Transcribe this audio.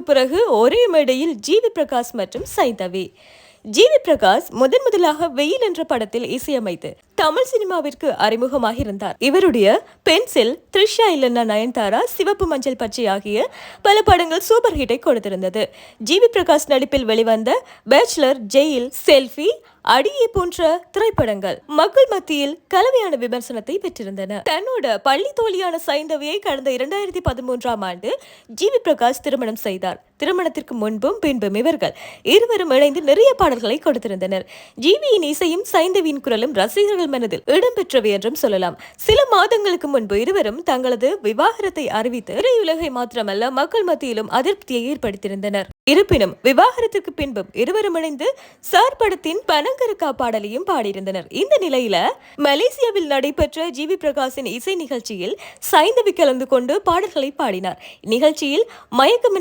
ஆண்டுகளுக்கு பிறகு ஒரே மேடையில் ஜிவி பிரகாஷ் மற்றும் சைந்தவி. ஜிவி பிரகாஷ் முதலாக வெயில் என்ற படத்தில் இசையமைத்து தமிழ் சினிமாவிற்கு அறிமுகமாக இருந்தார். இவருடைய பென்சில், த்ரிஷா இல்லன்னா நயன்தாரா, சிவப்பு மஞ்சள் பச்சை ஆகிய பல படங்கள் சூப்பர் ஹிட்டை கொடுத்திருந்தது. ஜிவி பிரகாஷ் நடிப்பில் வெளிவந்த பேச்சுலர், ஜெயில், செல்ஃபி, அடியே போன்ற திரைப்படங்கள் மக்கள் மத்தியில் கலவையான விமர்சனத்தை பெற்றிருந்தன. தன்னோட பள்ளி தோழியான சைந்தவியை கடந்த 2013ஆம் ஆண்டு ஜிவி பிரகாஷ் திருமணம் செய்தார். திருமணத்திற்கு முன்பும் பின்பும் இவர்கள் இருவரும் இணைந்து நிறைய பாடல்களை கொடுத்திருந்தனர். ஜிவியின் இசையும் சைந்தவியின் குரலும் ரசிகர்கள் மனதில் இடம்பெற்றவை என்றும் சொல்லலாம். சில மாதங்களுக்கு முன்பு இருவரும் தங்களது விவாகரத்தை அறிவித்து திரையுலகை மாத்திரமல்ல மக்கள் மத்தியிலும் அதிருப்தியை ஏற்படுத்தியிருந்தனர். இருப்பினும் விவாகரத்திற்கு பின்பும் இருவரும் இணைந்து சார் படத்தின் பனங்கருக்கா பாடலையும் பாடியிருந்தனர். இந்த நிலையில மலேசியாவில் நடைபெற்ற ஜிவி பிரகாஷின் இசை நிகழ்ச்சியில் சைந்தவி கலந்து கொண்டு பாடல்களை பாடினார். நிகழ்ச்சியில் மயக்கம்